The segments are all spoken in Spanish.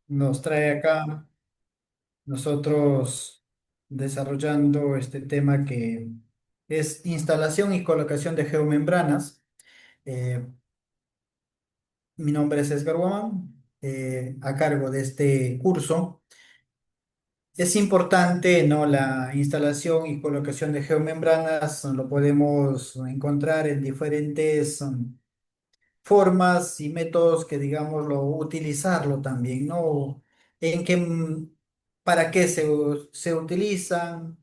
nos trae acá nosotros desarrollando este tema que es instalación y colocación de geomembranas. Eh, Mi nombre es Edgar Guamán, a cargo de este curso. Es importante, ¿no? La instalación y colocación de geomembranas lo podemos encontrar en diferentes formas y métodos que, digámoslo, utilizarlo también, ¿no? En qué, para qué se utilizan,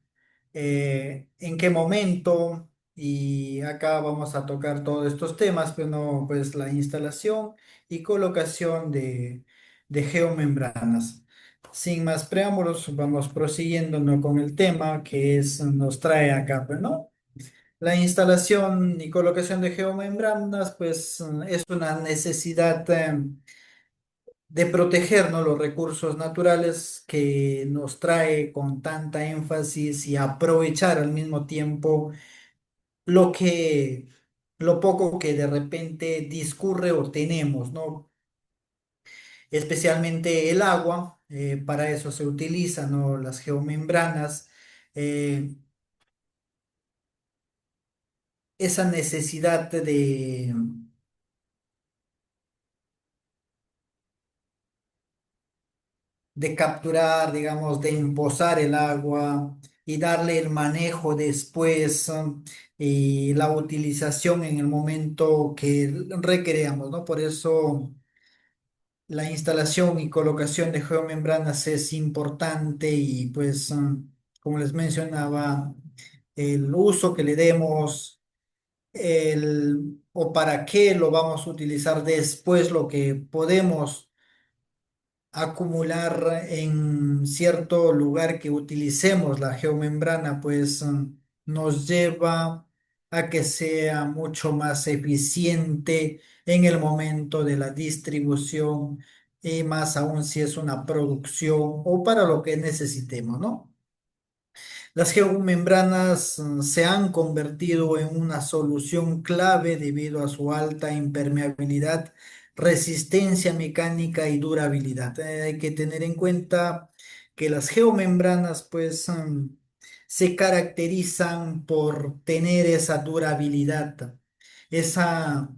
en qué momento, y acá vamos a tocar todos estos temas, pero no, pues la instalación y colocación de geomembranas. Sin más preámbulos, vamos prosiguiendo, ¿no? Con el tema que nos trae acá, pues, ¿no? La instalación y colocación de geomembranas, pues es una necesidad de proteger, ¿no? Los recursos naturales que nos trae con tanta énfasis y aprovechar al mismo tiempo lo que, lo poco que de repente discurre o tenemos, ¿no? Especialmente el agua, para eso se utilizan, ¿no? Las geomembranas. eh, Esa necesidad de capturar, digamos, de embozar el agua y darle el manejo después, y la utilización en el momento que requeramos, ¿no? Por eso la instalación y colocación de geomembranas es importante y pues, como les mencionaba, el uso que le demos, o para qué lo vamos a utilizar después, lo que podemos acumular en cierto lugar que utilicemos la geomembrana, pues nos lleva a que sea mucho más eficiente en el momento de la distribución y más aún si es una producción o para lo que necesitemos, ¿no? Las geomembranas se han convertido en una solución clave debido a su alta impermeabilidad, resistencia mecánica y durabilidad. Hay que tener en cuenta que las geomembranas pues se caracterizan por tener esa durabilidad, esa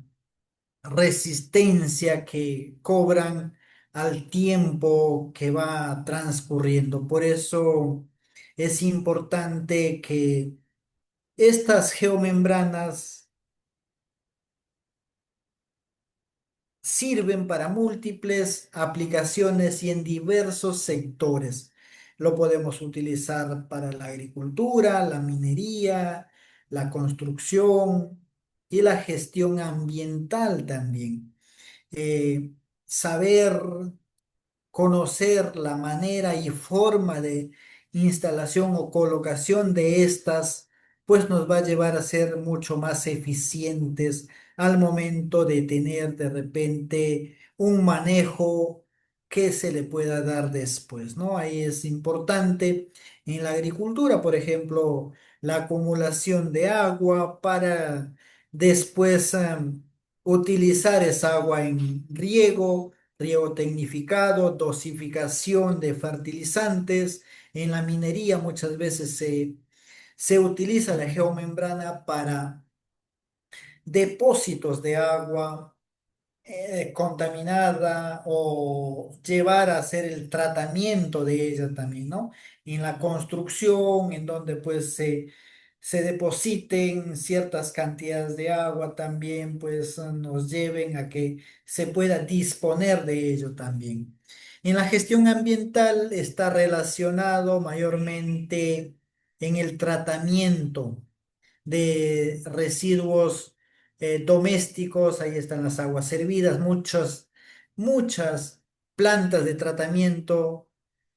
resistencia que cobran al tiempo que va transcurriendo. Por eso es importante que estas geomembranas sirven para múltiples aplicaciones y en diversos sectores. Lo podemos utilizar para la agricultura, la minería, la construcción y la gestión ambiental también. Saber conocer la manera y forma de instalación o colocación de estas, pues nos va a llevar a ser mucho más eficientes al momento de tener de repente un manejo que se le pueda dar después, ¿no? Ahí es importante en la agricultura, por ejemplo, la acumulación de agua para después utilizar esa agua en riego tecnificado, dosificación de fertilizantes. En la minería muchas veces se utiliza la geomembrana para depósitos de agua contaminada o llevar a hacer el tratamiento de ella también, ¿no? En la construcción, en donde pues se depositen ciertas cantidades de agua también, pues nos lleven a que se pueda disponer de ello también. En la gestión ambiental está relacionado mayormente en el tratamiento de residuos domésticos, ahí están las aguas servidas, muchas plantas de tratamiento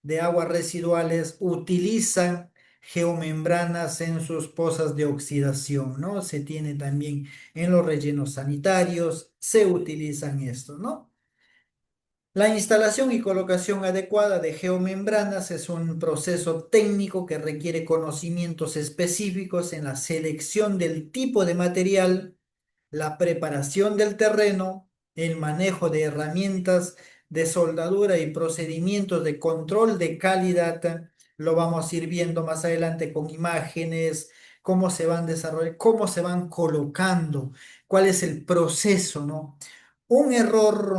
de aguas residuales utilizan geomembranas en sus pozas de oxidación, ¿no? Se tiene también en los rellenos sanitarios, se utilizan esto, ¿no? La instalación y colocación adecuada de geomembranas es un proceso técnico que requiere conocimientos específicos en la selección del tipo de material, la preparación del terreno, el manejo de herramientas de soldadura y procedimientos de control de calidad, lo vamos a ir viendo más adelante con imágenes, cómo se van desarrollando, cómo se van colocando, cuál es el proceso, ¿no? Un error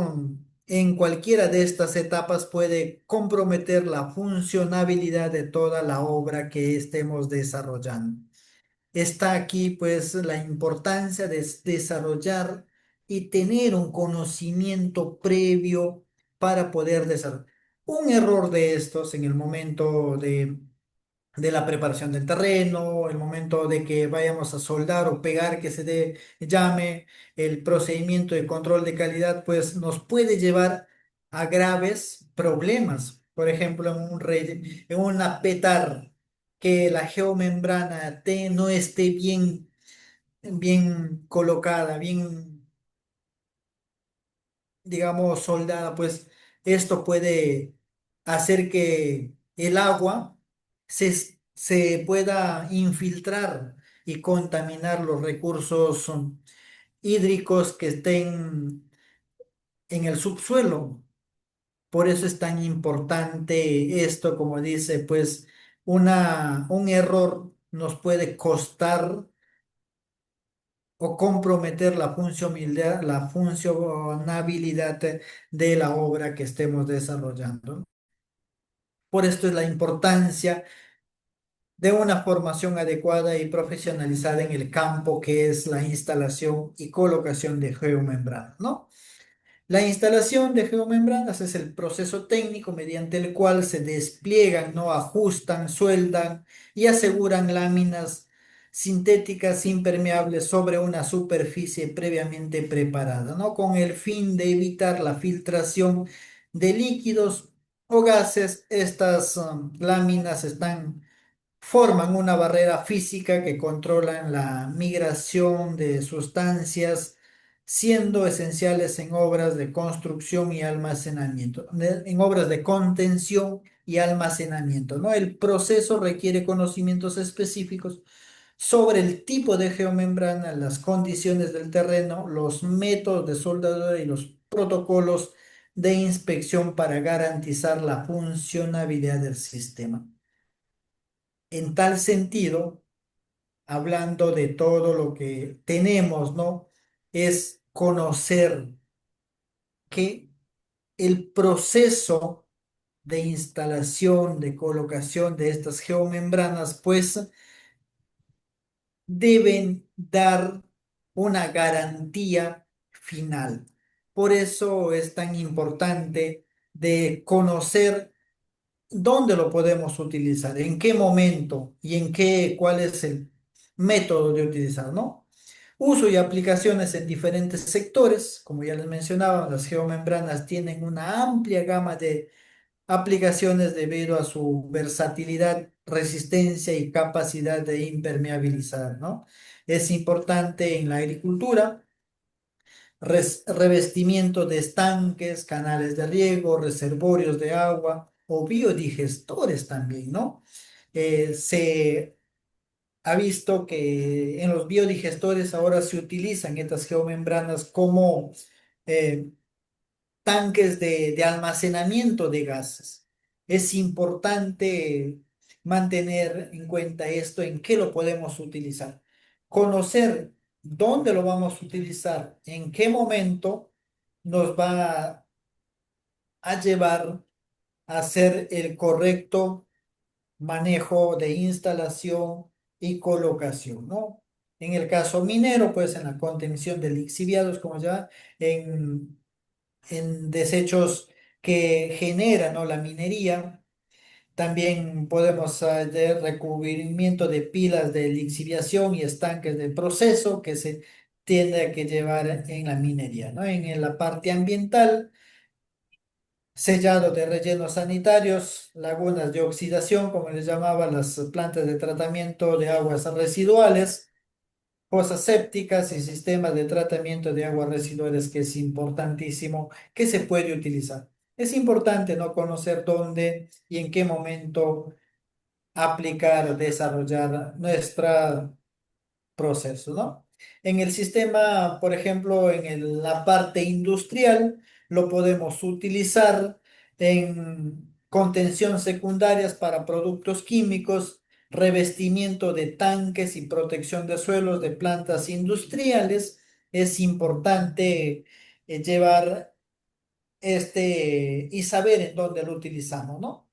en cualquiera de estas etapas puede comprometer la funcionabilidad de toda la obra que estemos desarrollando. Está aquí pues la importancia de desarrollar y tener un conocimiento previo para poder desarrollar. Un error de estos en el momento de la preparación del terreno, el momento de que vayamos a soldar o pegar, que llame el procedimiento de control de calidad, pues nos puede llevar a graves problemas. Por ejemplo, en una petar, que la geomembrana no esté bien colocada, bien, digamos, soldada, pues esto puede hacer que el agua se pueda infiltrar y contaminar los recursos hídricos que estén en el subsuelo. Por eso es tan importante esto, como dice, pues un error nos puede costar o comprometer la funcionabilidad de la obra que estemos desarrollando. Por esto es la importancia de una formación adecuada y profesionalizada en el campo que es la instalación y colocación de geomembranas, ¿no? La instalación de geomembranas es el proceso técnico mediante el cual se despliegan, ¿no? Ajustan, sueldan y aseguran láminas sintéticas impermeables sobre una superficie previamente preparada, ¿no? Con el fin de evitar la filtración de líquidos o gases. Estas láminas forman una barrera física que controlan la migración de sustancias, siendo esenciales en obras de construcción y almacenamiento, en obras de contención y almacenamiento, ¿no? El proceso requiere conocimientos específicos sobre el tipo de geomembrana, las condiciones del terreno, los métodos de soldadura y los protocolos de inspección para garantizar la funcionabilidad del sistema. En tal sentido, hablando de todo lo que tenemos, ¿no? Es conocer que el proceso de instalación, de colocación de estas geomembranas, pues deben dar una garantía final. Por eso es tan importante de conocer dónde lo podemos utilizar, en qué momento y cuál es el método de utilizar, ¿no? Uso y aplicaciones en diferentes sectores. Como ya les mencionaba, las geomembranas tienen una amplia gama de aplicaciones debido a su versatilidad, resistencia y capacidad de impermeabilizar, ¿no? Es importante en la agricultura, revestimiento de estanques, canales de riego, reservorios de agua o biodigestores también, ¿no? Se ha visto que en los biodigestores ahora se utilizan estas geomembranas como eh, tanques de almacenamiento de gases. Es importante mantener en cuenta esto, en qué lo podemos utilizar. Conocer dónde lo vamos a utilizar, en qué momento nos va a llevar a hacer el correcto manejo de instalación y colocación, ¿no? En el caso minero, pues en la contención de lixiviados, como ya en desechos que generan, ¿no? La minería. También podemos hacer recubrimiento de pilas de lixiviación y estanques de proceso que se tiende a que llevar en la minería, ¿no? En la parte ambiental, sellado de rellenos sanitarios, lagunas de oxidación, como les llamaban las plantas de tratamiento de aguas residuales, fosas sépticas y sistemas de tratamiento de aguas residuales, que es importantísimo, que se puede utilizar. Es importante no conocer dónde y en qué momento aplicar, desarrollar nuestro proceso, ¿no? En el sistema, por ejemplo, la parte industrial, lo podemos utilizar en contención secundarias para productos químicos, revestimiento de tanques y protección de suelos de plantas industriales. Es importante llevar y saber en dónde lo utilizamos, ¿no?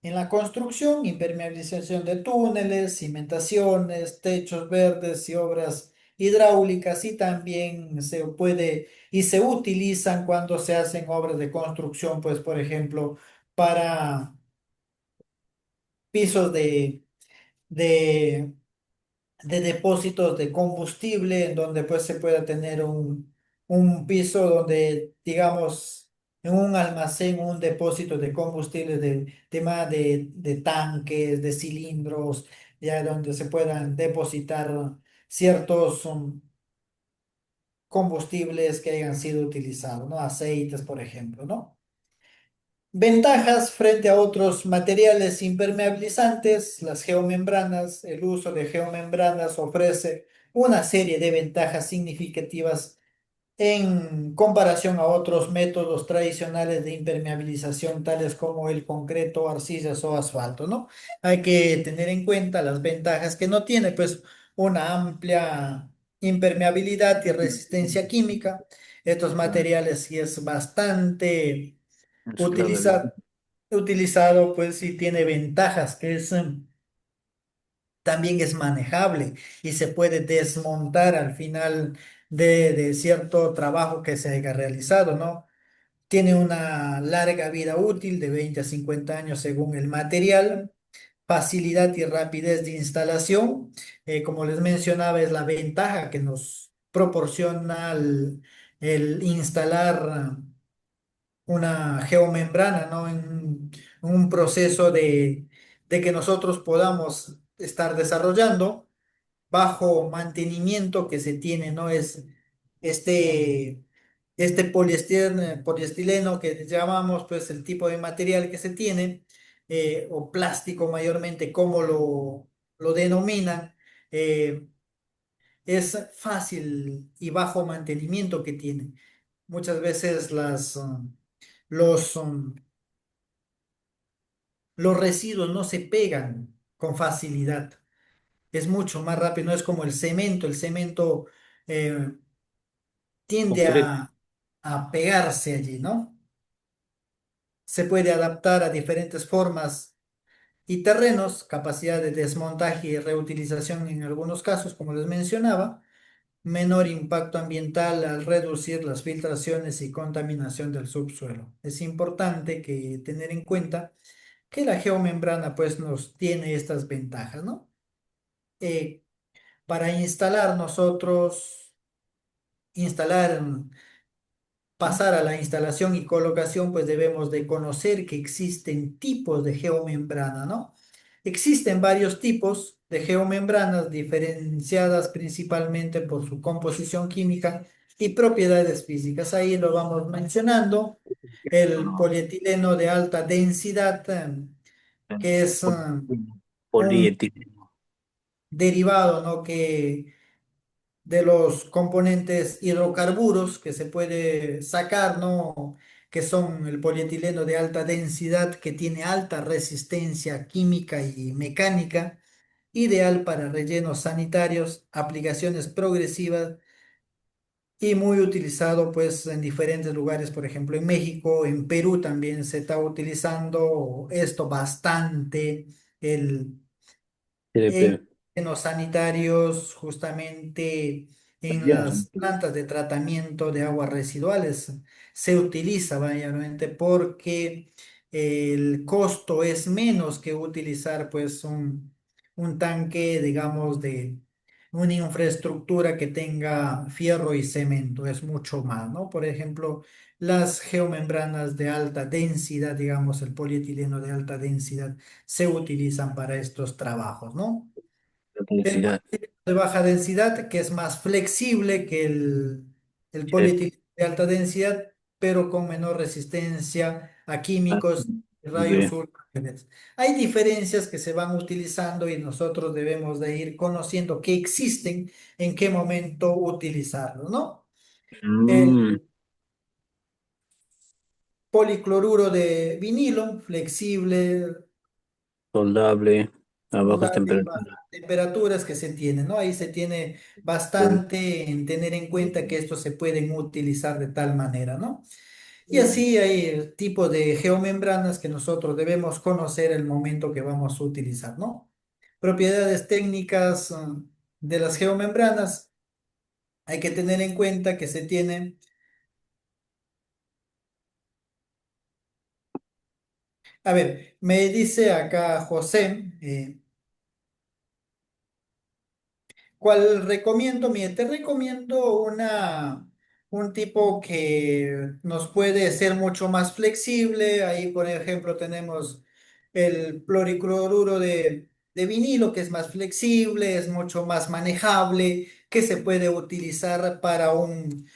En la construcción, impermeabilización de túneles, cimentaciones, techos verdes y obras hidráulicas, y también se puede y se utilizan cuando se hacen obras de construcción, pues por ejemplo, para pisos de de depósitos de combustible, en donde pues se pueda tener un piso donde, digamos, en un almacén, un depósito de combustible de tema de tanques, de cilindros, ya donde se puedan depositar ciertos combustibles que hayan sido utilizados, ¿no? Aceites, por ejemplo, ¿no? Ventajas frente a otros materiales impermeabilizantes, las geomembranas. El uso de geomembranas ofrece una serie de ventajas significativas en comparación a otros métodos tradicionales de impermeabilización, tales como el concreto, arcillas o asfalto, ¿no? Hay que tener en cuenta las ventajas que no tiene, pues, una amplia impermeabilidad y resistencia química. Estos materiales sí es bastante Es clave el utiliza- utilizado, pues sí tiene ventajas, que es también es manejable y se puede desmontar al final de cierto trabajo que se haya realizado, ¿no? Tiene una larga vida útil de 20 a 50 años según el material. Facilidad y rapidez de instalación. Como les mencionaba, es la ventaja que nos proporciona el instalar una geomembrana, ¿no? En un proceso de que nosotros podamos estar desarrollando bajo mantenimiento que se tiene, ¿no? Es este, este poliestileno que llamamos, pues, el tipo de material que se tiene, o plástico mayormente, como lo denominan. eh, es fácil y bajo mantenimiento que tiene. Muchas veces los, um, los residuos no se pegan con facilidad. Es mucho más rápido, no es como el cemento. El cemento eh, tiende concreto. a pegarse allí, ¿no? Se puede adaptar a diferentes formas y terrenos, capacidad de desmontaje y reutilización en algunos casos, como les mencionaba, menor impacto ambiental al reducir las filtraciones y contaminación del subsuelo. Es importante que tener en cuenta que la geomembrana pues nos tiene estas ventajas, ¿no? Eh, para instalar, pasar a la instalación y colocación, pues debemos de conocer que existen tipos de geomembrana, ¿no? Existen varios tipos de geomembranas diferenciadas principalmente por su composición química y propiedades físicas. Ahí lo vamos mencionando. El No, polietileno de alta densidad, que es pol- un polietileno. derivado, ¿no? Que de los componentes hidrocarburos que se puede sacar, ¿no? Que son el polietileno de alta densidad, que tiene alta resistencia química y mecánica, ideal para rellenos sanitarios, aplicaciones progresivas y muy utilizado pues en diferentes lugares, por ejemplo en México, en Perú también se está utilizando esto bastante. El TDP. en los sanitarios, justamente en Ya, las plantas de tratamiento de aguas residuales, se utiliza, vaya, obviamente, porque el costo es menos que utilizar pues un tanque, digamos, de una infraestructura que tenga fierro y cemento, es mucho más, ¿no? Por ejemplo, las geomembranas de alta densidad, digamos, el polietileno de alta densidad, se utilizan para estos trabajos, ¿no? la El publicidad. polietileno de baja densidad, que es más flexible que el Sí. polietileno de alta densidad, pero con menor resistencia a Ah, químicos y rayos ve. ultravioletas. Hay diferencias que se van utilizando y nosotros debemos de ir conociendo que existen, en qué momento utilizarlo, ¿no? El Mm, policloruro de vinilo, flexible, Soldable a bajas soldable en bajas temperaturas. temperaturas que se tienen, ¿no? Ahí se tiene Pues, bastante en tener en cuenta que estos se pueden utilizar de tal manera, ¿no? Y así hay tipos de geomembranas que nosotros debemos conocer el momento que vamos a utilizar, ¿no? Propiedades técnicas, de las geomembranas, hay que tener en cuenta que se tienen. A ver, me dice acá José, ¿cuál recomiendo? Mire, te recomiendo un tipo que nos puede ser mucho más flexible. Ahí, por ejemplo, tenemos el cloricloruro de vinilo, que es más flexible, es mucho más manejable, que se puede utilizar para un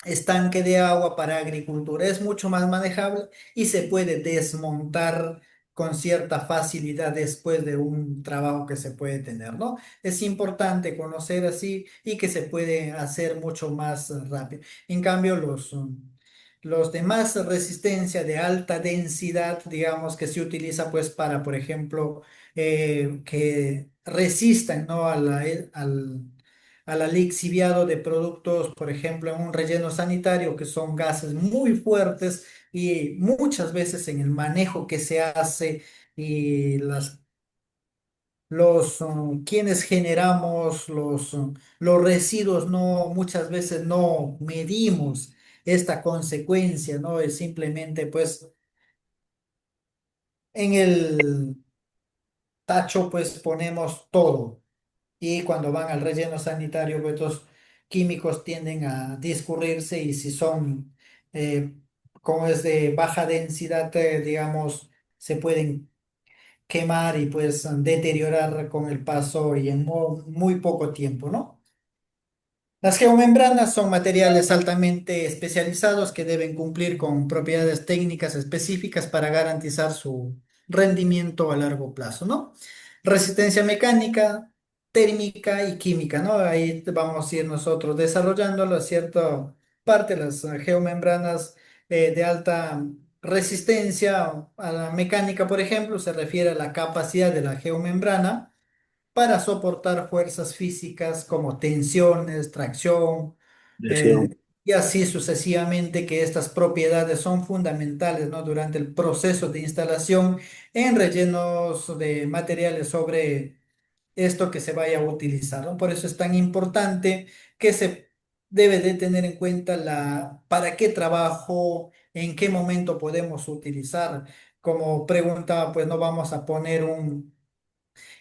estanque de agua para agricultura. Es mucho más manejable y se puede desmontar con cierta facilidad después de un trabajo que se puede tener, ¿no? Es importante conocer así y que se puede hacer mucho más rápido. En cambio, los de más resistencia de alta densidad, digamos que se utiliza pues para, por ejemplo, que resistan, ¿no? Al lixiviado de productos, por ejemplo, en un relleno sanitario, que son gases muy fuertes y muchas veces en el manejo que se hace y quienes generamos los residuos, no, muchas veces no medimos esta consecuencia, ¿no? Es simplemente, pues, en el tacho, pues, ponemos todo. Y cuando van al relleno sanitario, pues estos químicos tienden a discurrirse y si son, como es de baja densidad, digamos, se pueden quemar y pues deteriorar con el paso y en muy poco tiempo, ¿no? Las geomembranas son materiales altamente especializados que deben cumplir con propiedades técnicas específicas para garantizar su rendimiento a largo plazo, ¿no? Resistencia mecánica, térmica y química, ¿no? Ahí vamos a ir nosotros desarrollándolo a cierta parte, las geomembranas de alta resistencia a la mecánica, por ejemplo, se refiere a la capacidad de la geomembrana para soportar fuerzas físicas como tensiones, tracción, presión. y así sucesivamente, que estas propiedades son fundamentales, ¿no? Durante el proceso de instalación en rellenos de materiales sobre esto que se vaya a utilizar, ¿no? Por eso es tan importante que se debe de tener en cuenta para qué trabajo, en qué momento podemos utilizar. Como preguntaba, pues no vamos a poner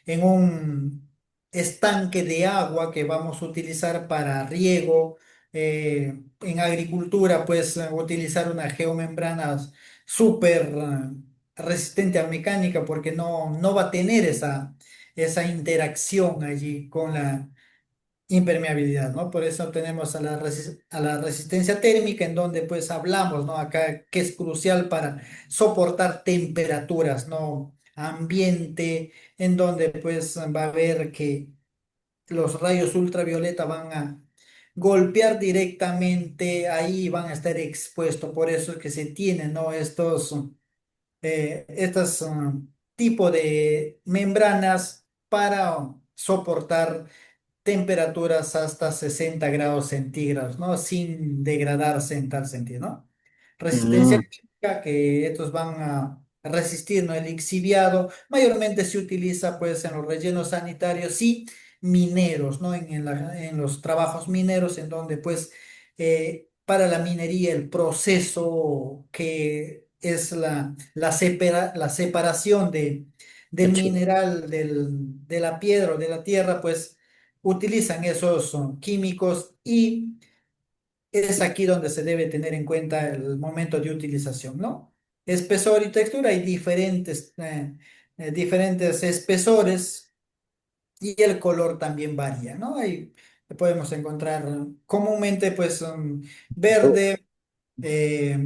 en un estanque de agua que vamos a utilizar para riego. En agricultura, pues utilizar una geomembrana súper resistente a mecánica porque no va a tener esa interacción allí con la impermeabilidad, ¿no? Por eso tenemos a la resistencia térmica, en donde pues hablamos, ¿no? Acá que es crucial para soportar temperaturas, ¿no? Ambiente, en donde pues va a haber que los rayos ultravioleta van a golpear directamente ahí, y van a estar expuestos. Por eso es que se tienen, ¿no? Estos tipo de membranas para soportar temperaturas hasta 60 grados centígrados, ¿no? Sin degradarse en tal sentido, ¿no? Resistencia Mm, térmica, que estos van a resistir, ¿no? El lixiviado mayormente se utiliza pues en los rellenos sanitarios y mineros, ¿no? En los trabajos mineros, en donde pues para la minería el proceso que es la separación del hecho. mineral, de la piedra o de la tierra, pues utilizan esos químicos y es aquí donde se debe tener en cuenta el momento de utilización, ¿no? Espesor y textura, hay diferentes espesores y el color también varía, ¿no? Ahí podemos encontrar comúnmente pues Oh, verde, eh,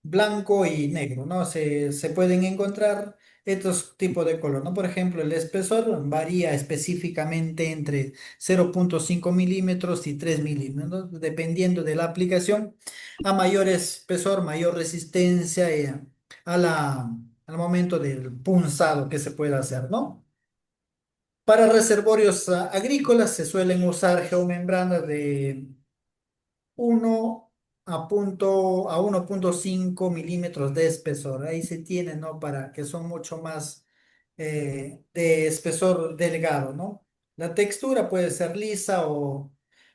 blanco y negro, ¿no? Se pueden encontrar estos tipos de color, ¿no? Por ejemplo, el espesor varía específicamente entre 0,5 milímetros y 3 milímetros, ¿no? Dependiendo de la aplicación. A mayor espesor, mayor resistencia a al momento del punzado que se puede hacer, ¿no? Para reservorios agrícolas se suelen usar geomembranas de 1 a 1,5 milímetros de espesor. Ahí se tiene, ¿no? Para que son mucho más de espesor delgado, ¿no? La textura puede ser lisa o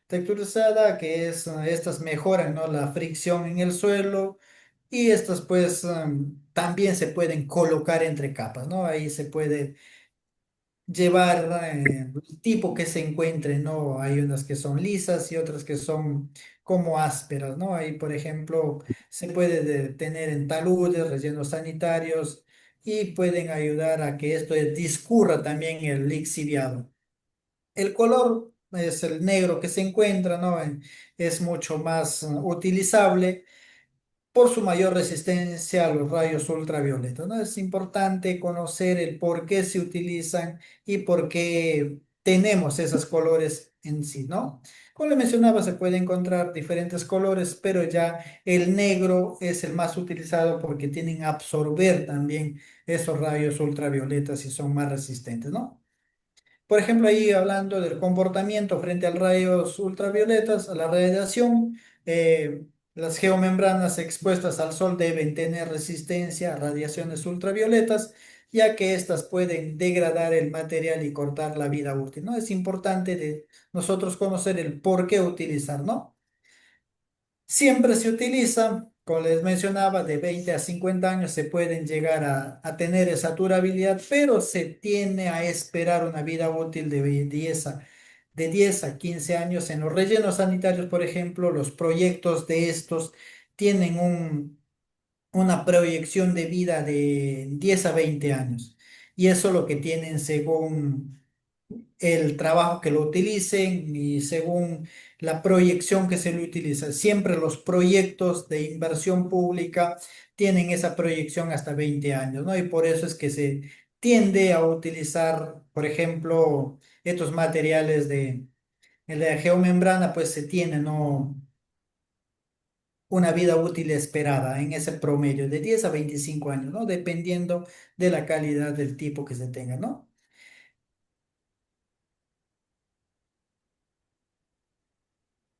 texturizada, que es, estas mejoran, ¿no? La fricción en el suelo y estas pues también se pueden colocar entre capas, ¿no? Ahí se puede llevar el tipo que se encuentre, ¿no? Hay unas que son lisas y otras que son como ásperas, ¿no? Ahí, por ejemplo, se puede tener en taludes, rellenos sanitarios y pueden ayudar a que esto discurra también el lixiviado. El color es el negro que se encuentra, ¿no? Es mucho más utilizable por su mayor resistencia a los rayos ultravioletas, ¿no? Es importante conocer el por qué se utilizan y por qué tenemos esos colores en sí, ¿no? Como le mencionaba, se puede encontrar diferentes colores, pero ya el negro es el más utilizado porque tienen a absorber también esos rayos ultravioletas y son más resistentes, ¿no? Por ejemplo, ahí hablando del comportamiento frente a rayos ultravioletas, a la radiación, las geomembranas expuestas al sol deben tener resistencia a radiaciones ultravioletas, ya que éstas pueden degradar el material y cortar la vida útil, ¿no? Es importante de nosotros conocer el por qué utilizar, ¿no? Siempre se utiliza, como les mencionaba, de 20 a 50 años se pueden llegar a tener esa durabilidad, pero se tiende a esperar una vida útil de 10 a 15 años. En los rellenos sanitarios, por ejemplo, los proyectos de estos tienen una proyección de vida de 10 a 20 años. Y eso lo que tienen según el trabajo que lo utilicen y según la proyección que se lo utiliza. Siempre los proyectos de inversión pública tienen esa proyección hasta 20 años, ¿no? Y por eso es que se tiende a utilizar, por ejemplo, estos materiales de la geomembrana, pues se tiene, ¿no? Una vida útil esperada en ese promedio de 10 a 25 años, ¿no? Dependiendo de la calidad del tipo que se tenga, ¿no?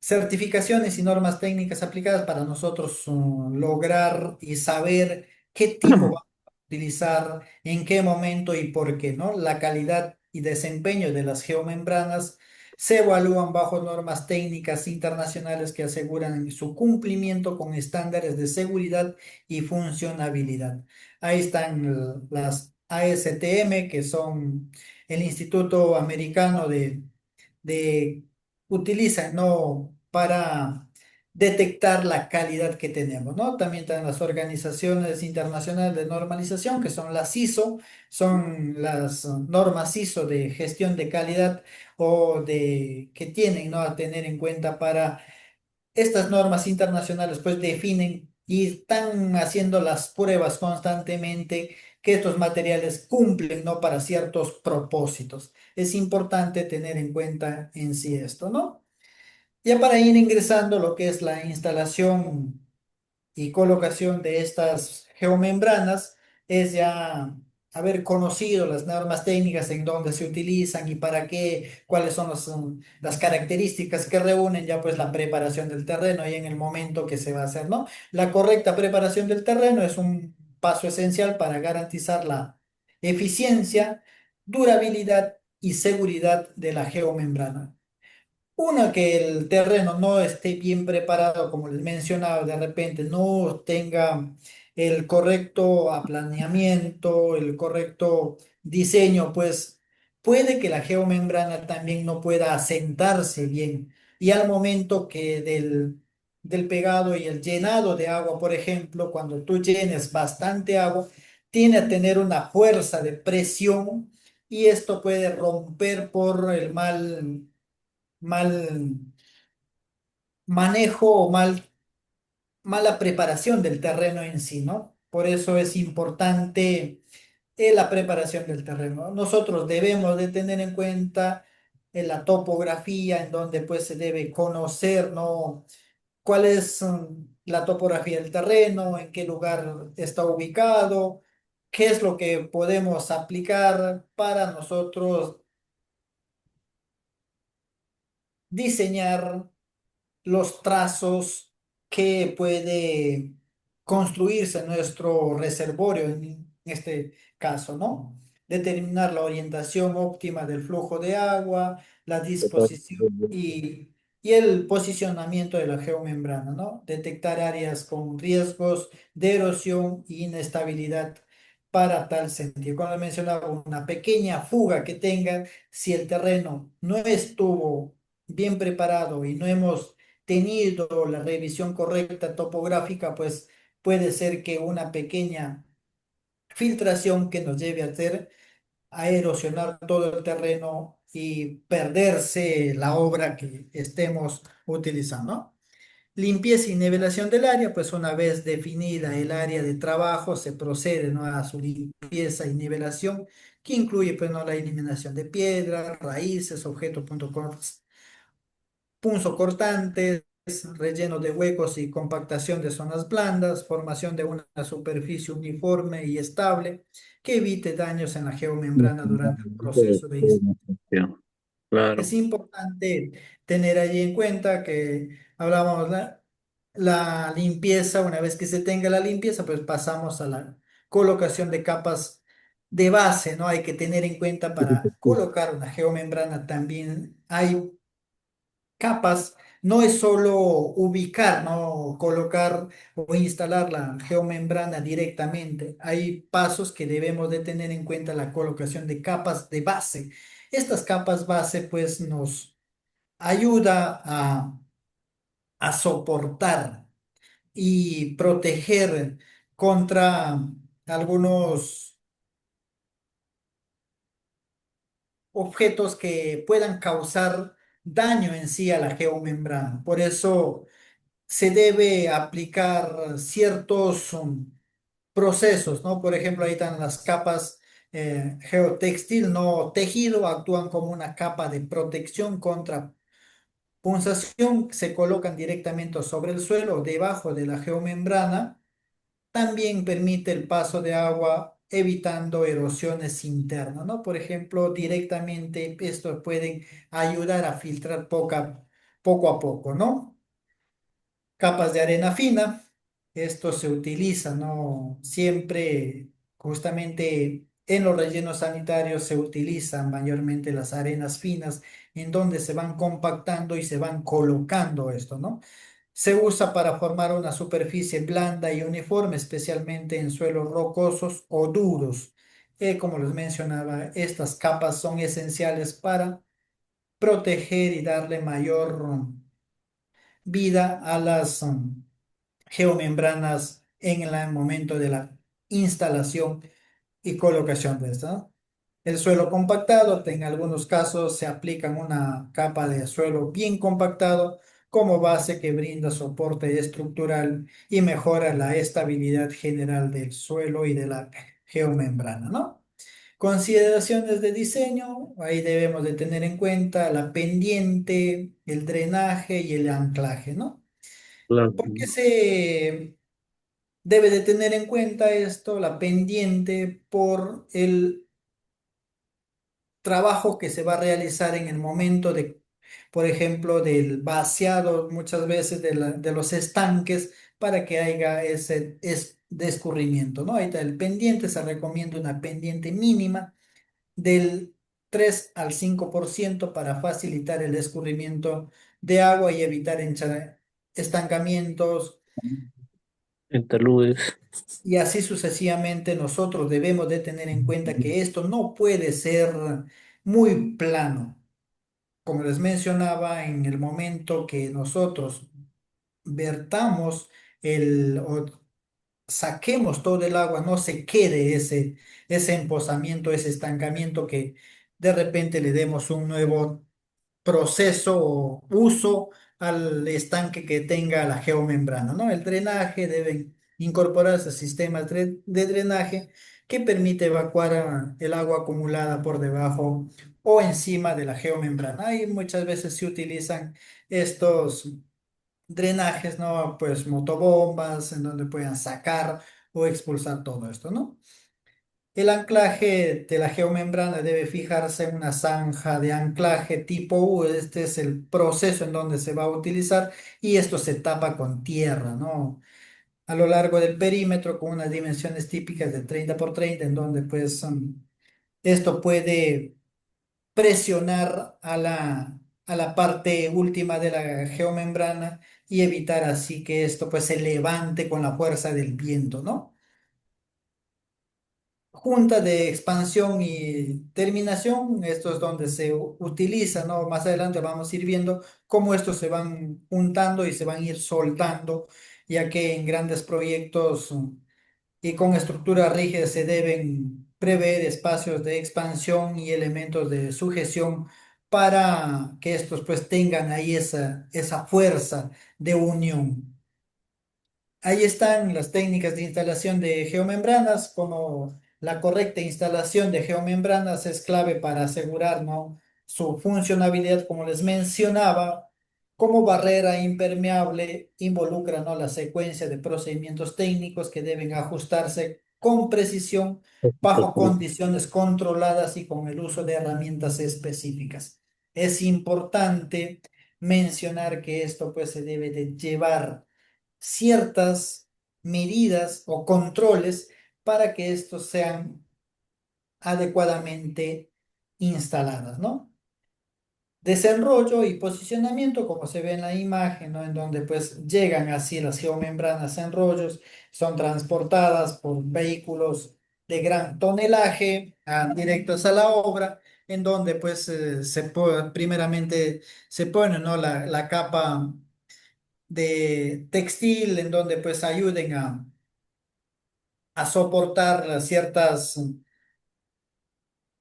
Certificaciones y normas técnicas aplicadas para nosotros lograr y saber qué tipo vamos a utilizar, en qué momento y por qué, ¿no? La calidad y desempeño de las geomembranas se evalúan bajo normas técnicas internacionales que aseguran su cumplimiento con estándares de seguridad y funcionabilidad. Ahí están las ASTM, que son el Instituto Americano de utilizan, ¿no? Para detectar la calidad que tenemos, ¿no? También están las organizaciones internacionales de normalización, que son las ISO, son las normas ISO de gestión de calidad o de que tienen, ¿no? A tener en cuenta para estas normas internacionales, pues definen y están haciendo las pruebas constantemente que estos materiales cumplen, ¿no? Para ciertos propósitos. Es importante tener en cuenta en sí esto, ¿no? Ya para ir ingresando lo que es la instalación y colocación de estas geomembranas es ya haber conocido las normas técnicas en dónde se utilizan y para qué, cuáles son las características que reúnen ya pues la preparación del terreno y en el momento que se va a hacer, ¿no? La correcta preparación del terreno es un paso esencial para garantizar la eficiencia, durabilidad y seguridad de la geomembrana. Una, que el terreno no esté bien preparado, como les mencionaba, de repente no tenga el correcto aplaneamiento, el correcto diseño, pues puede que la geomembrana también no pueda asentarse bien. Y al momento que del pegado y el llenado de agua, por ejemplo, cuando tú llenes bastante agua, tiene a tener una fuerza de presión y esto puede romper por el mal manejo o mal mala preparación del terreno en sí, ¿no? Por eso es importante la preparación del terreno. Nosotros debemos de tener en cuenta la topografía en donde pues se debe conocer, ¿no? ¿Cuál es la topografía del terreno? ¿En qué lugar está ubicado? ¿Qué es lo que podemos aplicar para nosotros diseñar los trazos que puede construirse nuestro reservorio en este caso, ¿no? Determinar la orientación óptima del flujo de agua, la disposición y el posicionamiento de la geomembrana, ¿no? Detectar áreas con riesgos de erosión e inestabilidad para tal sentido. Cuando mencionaba una pequeña fuga que tenga, si el terreno no estuvo bien preparado y no hemos tenido la revisión correcta topográfica, pues puede ser que una pequeña filtración que nos lleve a hacer a erosionar todo el terreno y perderse la obra que estemos utilizando, ¿no? Limpieza y nivelación del área, pues una vez definida el área de trabajo, se procede, ¿no?, a su limpieza y nivelación, que incluye, pues, ¿no?, la eliminación de piedras, raíces, objetos punzocortantes, relleno de huecos y compactación de zonas blandas, formación de una superficie uniforme y estable que evite daños en la geomembrana durante el proceso de Claro, es claro. importante tener allí en cuenta que hablábamos la limpieza, una vez que se tenga la limpieza, pues pasamos a la colocación de capas de base, ¿no? Hay que tener en cuenta para colocar una geomembrana también hay capas, no es solo ubicar, ¿no? Colocar o instalar la geomembrana directamente. Hay pasos que debemos de tener en cuenta la colocación de capas de base. Estas capas base pues nos ayuda a soportar y proteger contra algunos objetos que puedan causar daño en sí a la geomembrana. Por eso se debe aplicar ciertos procesos, ¿no? Por ejemplo, ahí están las capas geotextil no tejido, actúan como una capa de protección contra punzación, se colocan directamente sobre el suelo, debajo de la geomembrana. También permite el paso de agua evitando erosiones internas, ¿no? Por ejemplo, directamente esto pueden ayudar a filtrar poco a poco, ¿no? Capas de arena fina. Esto se utiliza, ¿no? Siempre, justamente en los rellenos sanitarios se utilizan mayormente las arenas finas en donde se van compactando y se van colocando esto, ¿no? Se usa para formar una superficie blanda y uniforme, especialmente en suelos rocosos o duros. Como les mencionaba, estas capas son esenciales para proteger y darle mayor vida a las geomembranas en el momento de la instalación y colocación de esta. El suelo compactado, en algunos casos se aplica una capa de suelo bien compactado como base que brinda soporte estructural y mejora la estabilidad general del suelo y de la geomembrana, ¿no? Consideraciones de diseño, ahí debemos de tener en cuenta la pendiente, el drenaje y el anclaje, ¿no? Claro. ¿Por qué se debe de tener en cuenta esto, la pendiente, por el trabajo que se va a realizar en el momento de, por ejemplo, del vaciado muchas veces de los estanques para que haya de escurrimiento, ¿no? Ahí está el pendiente, se recomienda una pendiente mínima del 3 al 5% para facilitar el escurrimiento de agua y evitar estancamientos. Interludes. Y así sucesivamente nosotros debemos de tener en cuenta que esto no puede ser muy plano. Como les mencionaba, en el momento que nosotros vertamos o saquemos todo el agua, no se quede ese empozamiento, ese estancamiento que de repente le demos un nuevo proceso o uso al estanque que tenga la geomembrana, ¿no? El drenaje deben incorporarse sistemas de drenaje que permite evacuar el agua acumulada por debajo o encima de la geomembrana. Y muchas veces se utilizan estos drenajes, ¿no? Pues motobombas en donde puedan sacar o expulsar todo esto, ¿no? El anclaje de la geomembrana debe fijarse en una zanja de anclaje tipo U. Este es el proceso en donde se va a utilizar y esto se tapa con tierra, ¿no? A lo largo del perímetro con unas dimensiones típicas de 30 por 30, en donde pues esto puede presionar a la parte última de la geomembrana y evitar así que esto pues se levante con la fuerza del viento, ¿no? Junta de expansión y terminación, esto es donde se utiliza, ¿no? Más adelante vamos a ir viendo cómo estos se van juntando y se van a ir soltando, ya que en grandes proyectos y con estructuras rígidas se deben prever espacios de expansión y elementos de sujeción para que estos pues tengan ahí esa fuerza de unión. Ahí están las técnicas de instalación de geomembranas, como la correcta instalación de geomembranas es clave para asegurar, ¿no? Su funcionabilidad, como les mencionaba, como barrera impermeable, involucra, ¿no? La secuencia de procedimientos técnicos que deben ajustarse con precisión bajo condiciones controladas y con el uso de herramientas específicas. Es importante mencionar que esto pues se debe de llevar ciertas medidas o controles para que estos sean adecuadamente instaladas, ¿no? Desenrollo y posicionamiento, como se ve en la imagen, ¿no? En donde pues llegan así las geomembranas en rollos, son transportadas por vehículos de gran tonelaje directos a la obra, en donde pues primeramente se pone, ¿no? La capa de textil en donde pues ayuden a soportar ciertas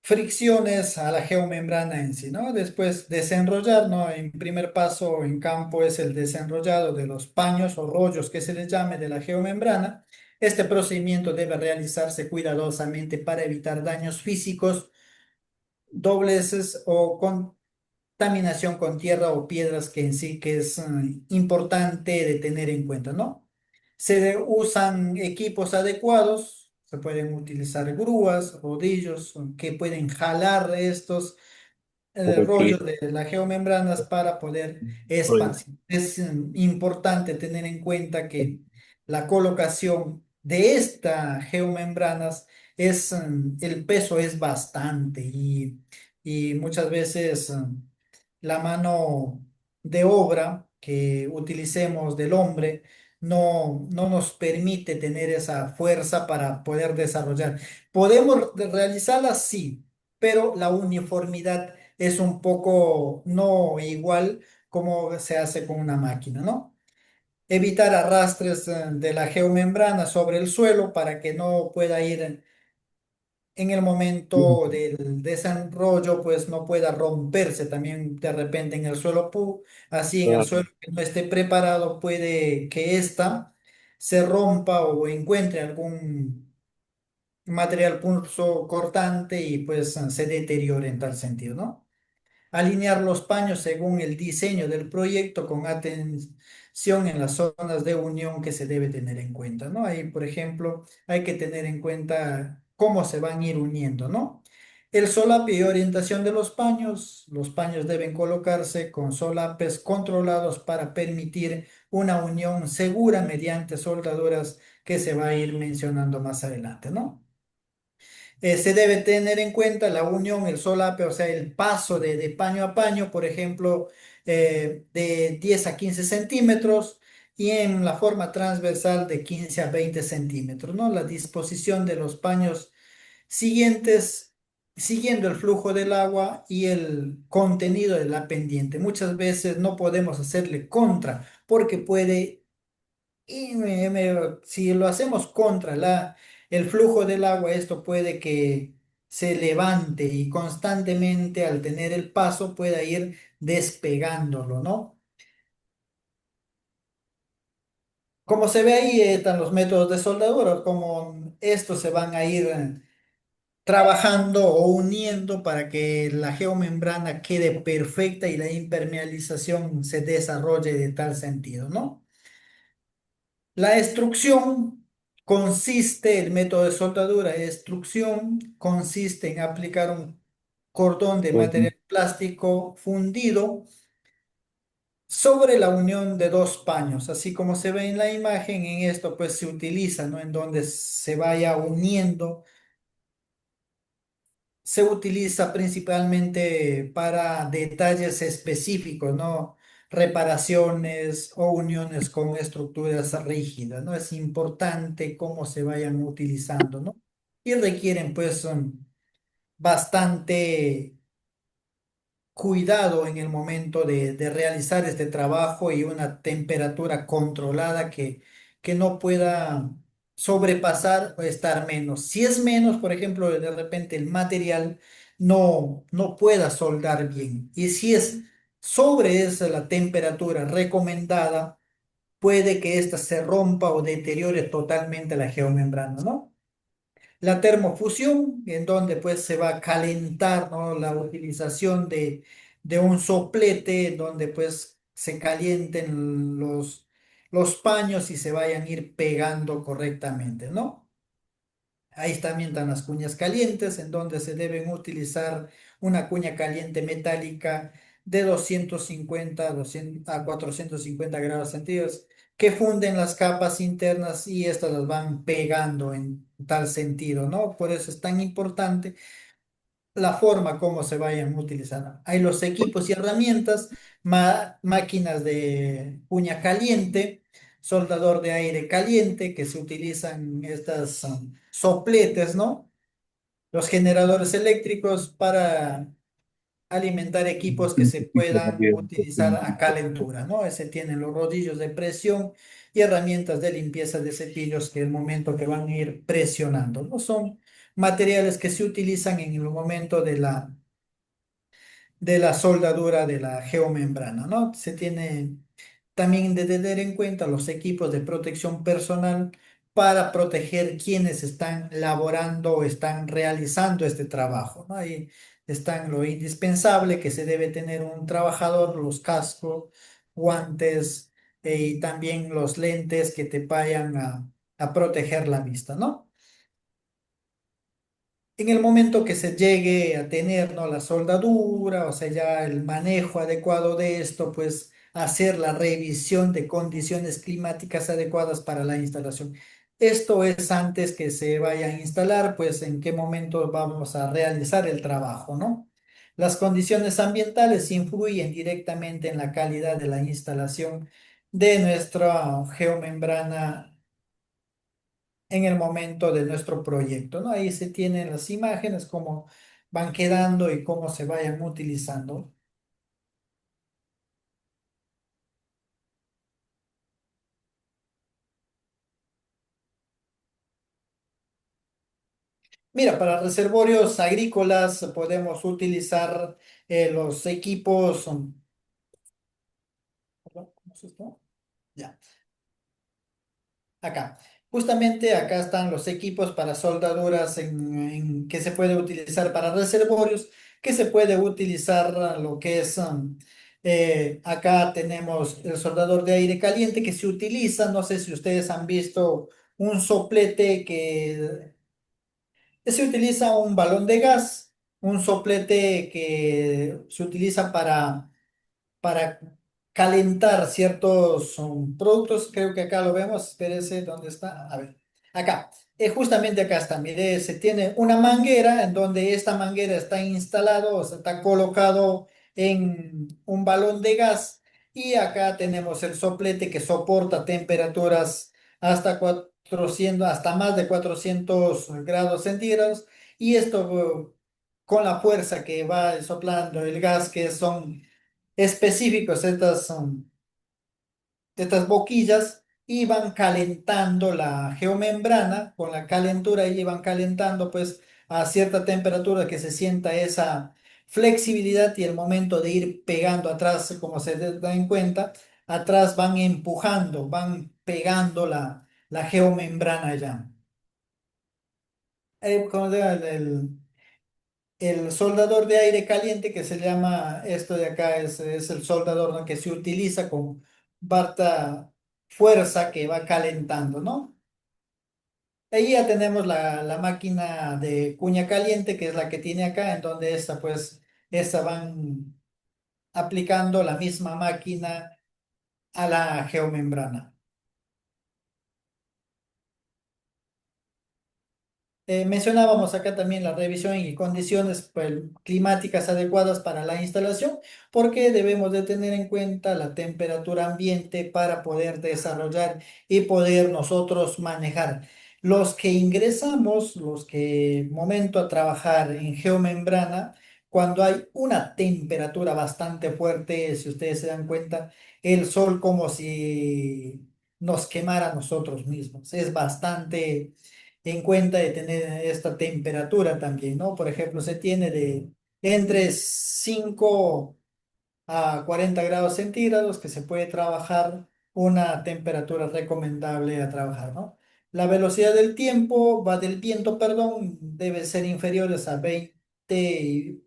fricciones a la geomembrana en sí, ¿no? Después desenrollar, ¿no? En primer paso en campo es el desenrollado de los paños o rollos que se les llame de la geomembrana. Este procedimiento debe realizarse cuidadosamente para evitar daños físicos, dobleces o contaminación con tierra o piedras que en sí que es importante de tener en cuenta, ¿no? Usan equipos adecuados, se pueden utilizar grúas, rodillos que pueden jalar estos Por aquí, rollos de las geomembranas para poder oye, esparcir. Es importante tener en cuenta que la colocación de estas geomembranas el peso es bastante y muchas veces la mano de obra que utilicemos del hombre no nos permite tener esa fuerza para poder desarrollar. ¿Podemos realizarlas? Sí, pero la uniformidad es un poco no igual como se hace con una máquina, ¿no? Evitar arrastres de la geomembrana sobre el suelo para que no pueda ir en el momento del desenrollo, pues no pueda romperse también de repente en el suelo. Así en el claro, suelo que no esté preparado puede que ésta se rompa o encuentre algún material pulso cortante y pues se deteriore en tal sentido, ¿no? Alinear los paños según el diseño del proyecto con atención en las zonas de unión que se debe tener en cuenta, ¿no? Ahí, por ejemplo, hay que tener en cuenta cómo se van a ir uniendo, ¿no? El solape y orientación de los paños deben colocarse con solapes controlados para permitir una unión segura mediante soldaduras que se va a ir mencionando más adelante, ¿no? Se debe tener en cuenta la unión, el solape, o sea, el paso de paño a paño, por ejemplo, de 10 a 15 centímetros y en la forma transversal de 15 a 20 centímetros, ¿no? La disposición de los paños siguientes, siguiendo el flujo del agua y el contenido de la pendiente. Muchas veces no podemos hacerle contra porque puede si lo hacemos contra el flujo del agua, esto puede que se levante y constantemente al tener el paso pueda ir despegándolo, ¿no? Como se ve ahí, están los métodos de soldadura, como estos se van a ir trabajando o uniendo para que la geomembrana quede perfecta y la impermeabilización se desarrolle de tal sentido, ¿no? La extrusión consiste, el método de soldadura de extrusión consiste en aplicar un cordón de Ujú. material plástico fundido sobre la unión de dos paños, así como se ve en la imagen. En esto pues se utiliza, ¿no? En donde se vaya uniendo, se utiliza principalmente para detalles específicos, ¿no? Reparaciones o uniones con estructuras rígidas, ¿no? Es importante cómo se vayan utilizando, ¿no? Y requieren pues bastante cuidado en el momento de realizar este trabajo y una temperatura controlada que no pueda sobrepasar o estar menos. Si es menos, por ejemplo, de repente el material no pueda soldar bien. Y si es sobre esa la temperatura recomendada, puede que ésta se rompa o deteriore totalmente la geomembrana, ¿no? La termofusión, en donde pues se va a calentar, ¿no? La utilización de un soplete, en donde pues se calienten los paños y se vayan a ir pegando correctamente, ¿no? Ahí también están las cuñas calientes, en donde se deben utilizar una cuña caliente metálica de 250 a 200 a 450 grados centígrados, que funden las capas internas y estas las van pegando en tal sentido, ¿no? Por eso es tan importante la forma como se vayan utilizando. Hay los equipos y herramientas, máquinas de cuña caliente, soldador de aire caliente, que se utilizan estas sopletes, ¿no? Los generadores eléctricos para alimentar equipos que se puedan utilizar a calentura, ¿no? Ese tienen los rodillos de presión y herramientas de limpieza de cepillos que el momento que van a ir presionando, ¿no? Son materiales que se utilizan en el momento de la soldadura de la geomembrana, ¿no? Se tiene también de tener en cuenta los equipos de protección personal para proteger quienes están laborando o están realizando este trabajo, ¿no? Ahí están lo indispensable que se debe tener un trabajador, los cascos, guantes y también los lentes que te vayan a proteger la vista, ¿no? En el momento que se llegue a tener, ¿no? La soldadura, o sea, ya el manejo adecuado de esto, pues hacer la revisión de condiciones climáticas adecuadas para la instalación. Esto es antes que se vaya a instalar, pues en qué momento vamos a realizar el trabajo, ¿no? Las condiciones ambientales influyen directamente en la calidad de la instalación de nuestra geomembrana en el momento de nuestro proyecto, ¿no? Ahí se tienen las imágenes, cómo van quedando y cómo se vayan utilizando. Mira, para reservorios agrícolas podemos utilizar los equipos, perdón, ¿cómo es esto? Ya. Acá. Justamente acá están los equipos para soldaduras que se puede utilizar para reservorios, que se puede utilizar lo que es, acá tenemos el soldador de aire caliente que se utiliza, no sé si ustedes han visto un soplete que se utiliza un balón de gas, un soplete que se utiliza para calentar ciertos productos. Creo que acá lo vemos. Espérese, ¿dónde está? A ver, acá. Justamente acá está. Mire, se tiene una manguera en donde esta manguera está instalado, o sea, está colocado en un balón de gas. Y acá tenemos el soplete que soporta temperaturas hasta 400, hasta más de 400 grados centígrados. Y esto con la fuerza que va soplando el gas, que son específicos estas boquillas, y van calentando la geomembrana. Con la calentura y van calentando pues a cierta temperatura que se sienta esa flexibilidad, y el momento de ir pegando atrás, como se da en cuenta, atrás van empujando, van pegando la geomembrana ya. Como digo, el soldador de aire caliente que se llama, esto de acá es el soldador, ¿no? Que se utiliza con harta fuerza que va calentando, ¿no? Ahí ya tenemos la máquina de cuña caliente, que es la que tiene acá, en donde esta, pues, esta van aplicando la misma máquina a la geomembrana. Mencionábamos acá también la revisión y condiciones pues, climáticas adecuadas para la instalación, porque debemos de tener en cuenta la temperatura ambiente para poder desarrollar y poder nosotros manejar. Los que ingresamos, los que momento a trabajar en geomembrana, cuando hay una temperatura bastante fuerte, si ustedes se dan cuenta, el sol como si nos quemara a nosotros mismos. Es bastante en cuenta de tener esta temperatura también, ¿no? Por ejemplo, se tiene de entre 5 a 40 grados centígrados que se puede trabajar una temperatura recomendable a trabajar, ¿no? La velocidad del tiempo, va del viento, perdón, debe ser inferiores a 20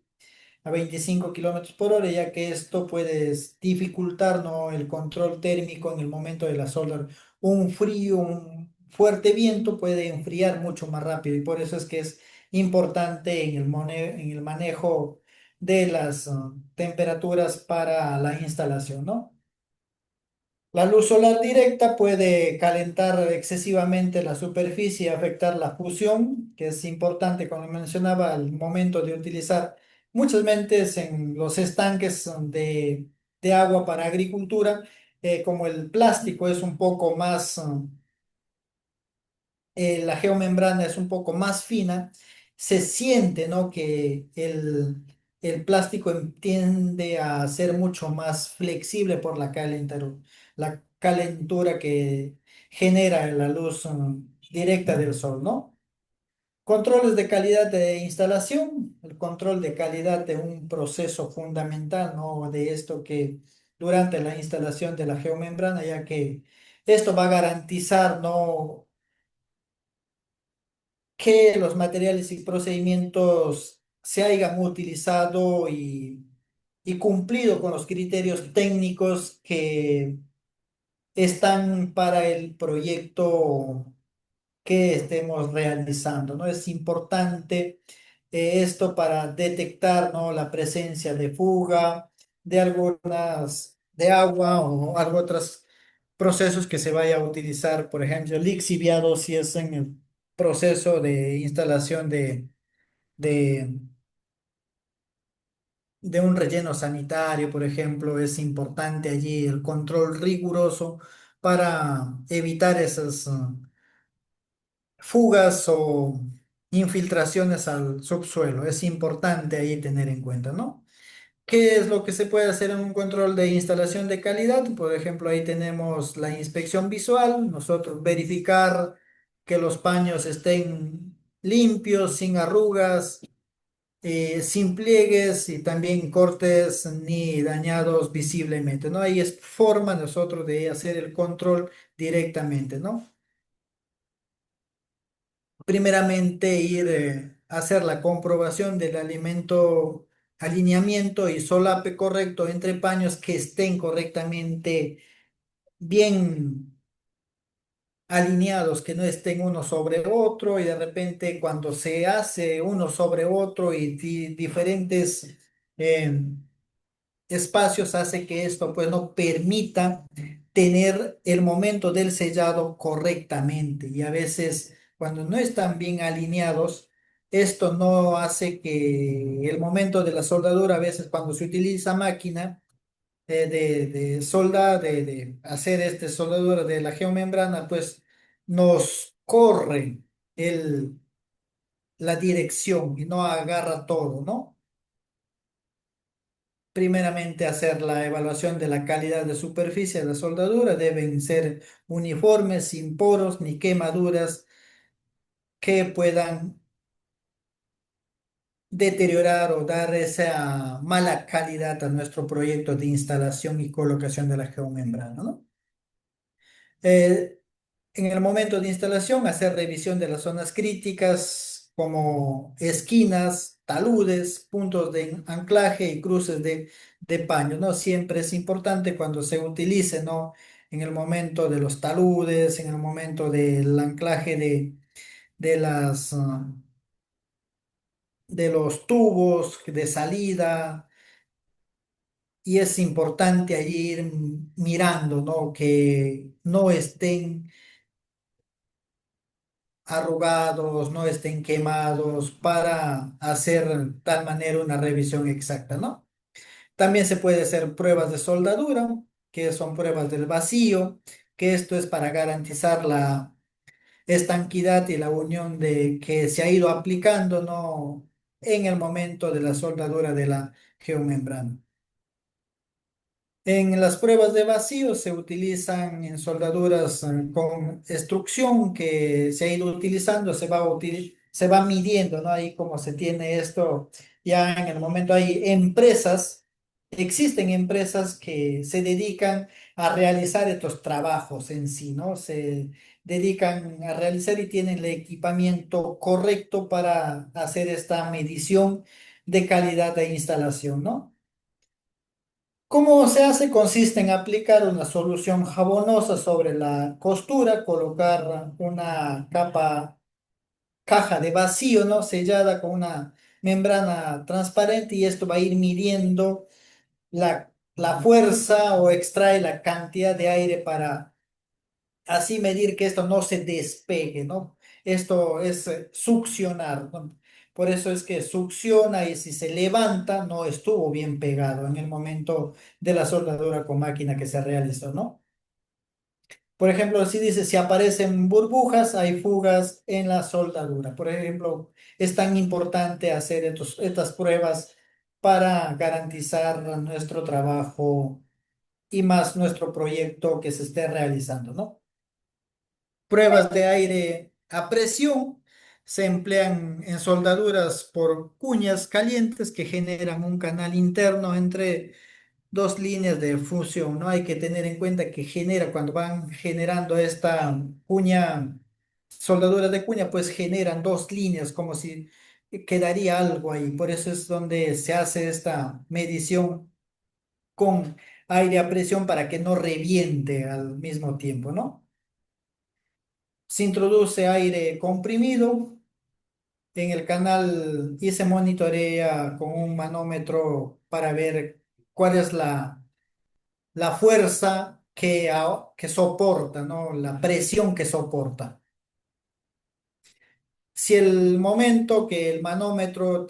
a 25 kilómetros por hora, ya que esto puede dificultar, ¿no? El control térmico en el momento de la soldadura. Un frío, un fuerte viento puede enfriar mucho más rápido y por eso es que es importante en en el manejo de las temperaturas para la instalación, ¿no? La luz solar directa puede calentar excesivamente la superficie y afectar la fusión, que es importante, como mencionaba, al momento de utilizar muchas veces en los estanques de agua para agricultura, como el plástico es un poco más la geomembrana es un poco más fina, se siente, ¿no? Que el plástico tiende a ser mucho más flexible por la calentura que genera la luz directa del sol, ¿no? Controles de calidad de instalación, el control de calidad de un proceso fundamental, ¿no? De esto que durante la instalación de la geomembrana, ya que esto va a garantizar, ¿no? Que los materiales y procedimientos se hayan utilizado y cumplido con los criterios técnicos que están para el proyecto que estemos realizando, ¿no? Es importante esto para detectar, ¿no? La presencia de fuga de de agua o algo otros procesos que se vaya a utilizar, por ejemplo, lixiviado si es en el proceso de instalación de, de un relleno sanitario, por ejemplo, es importante allí el control riguroso para evitar esas fugas o infiltraciones al subsuelo. Es importante ahí tener en cuenta, ¿no? ¿Qué es lo que se puede hacer en un control de instalación de calidad? Por ejemplo, ahí tenemos la inspección visual, nosotros verificar que los paños estén limpios, sin arrugas, sin pliegues y también cortes ni dañados visiblemente, ¿no? Ahí es forma nosotros de hacer el control directamente, ¿no? Primeramente ir a hacer la comprobación del alineamiento y solape correcto entre paños que estén correctamente bien alineados, que no estén uno sobre otro y de repente cuando se hace uno sobre otro y diferentes espacios hace que esto pues no permita tener el momento del sellado correctamente y a veces cuando no están bien alineados esto no hace que el momento de la soldadura a veces cuando se utiliza máquina de soldar de hacer este soldadura de la geomembrana pues nos corre el la dirección y no agarra todo, ¿no? Primeramente, hacer la evaluación de la calidad de superficie de la soldadura. Deben ser uniformes, sin poros ni quemaduras que puedan deteriorar o dar esa mala calidad a nuestro proyecto de instalación y colocación de la geomembrana, ¿no? Eh, en el momento de instalación, hacer revisión de las zonas críticas como esquinas, taludes, puntos de anclaje y cruces de paño, ¿no? Siempre es importante cuando se utilice, ¿no? En el momento de los taludes, en el momento del anclaje de de los tubos de salida. Y es importante allí ir mirando, ¿no? Que no estén arrugados, no estén quemados para hacer de tal manera una revisión exacta, ¿no? También se puede hacer pruebas de soldadura, que son pruebas del vacío, que esto es para garantizar la estanquidad y la unión de que se ha ido aplicando, ¿no? En el momento de la soldadura de la geomembrana. En las pruebas de vacío se utilizan en soldaduras con extrusión que se ha ido utilizando, se va midiendo, ¿no? Ahí como se tiene esto, ya en el momento hay empresas, existen empresas que se dedican a realizar estos trabajos en sí, ¿no? Se dedican a realizar y tienen el equipamiento correcto para hacer esta medición de calidad de instalación, ¿no? ¿Cómo se hace? Consiste en aplicar una solución jabonosa sobre la costura, colocar una caja de vacío, ¿no? Sellada con una membrana transparente y esto va a ir midiendo la fuerza o extrae la cantidad de aire para así medir que esto no se despegue, ¿no? Esto es succionar, ¿no? Por eso es que succiona y si se levanta no estuvo bien pegado en el momento de la soldadura con máquina que se realizó, ¿no? Por ejemplo, si dice, si aparecen burbujas, hay fugas en la soldadura. Por ejemplo, es tan importante hacer estas pruebas para garantizar nuestro trabajo y más nuestro proyecto que se esté realizando, ¿no? Pruebas de aire a presión se emplean en soldaduras por cuñas calientes que generan un canal interno entre dos líneas de fusión, ¿no? Hay que tener en cuenta que genera, cuando van generando esta cuña, soldaduras de cuña, pues generan dos líneas, como si quedaría algo ahí. Por eso es donde se hace esta medición con aire a presión para que no reviente al mismo tiempo, ¿no? Se introduce aire comprimido en el canal y se monitorea con un manómetro para ver cuál es la fuerza que soporta, ¿no? La presión que soporta. Si el momento que el manómetro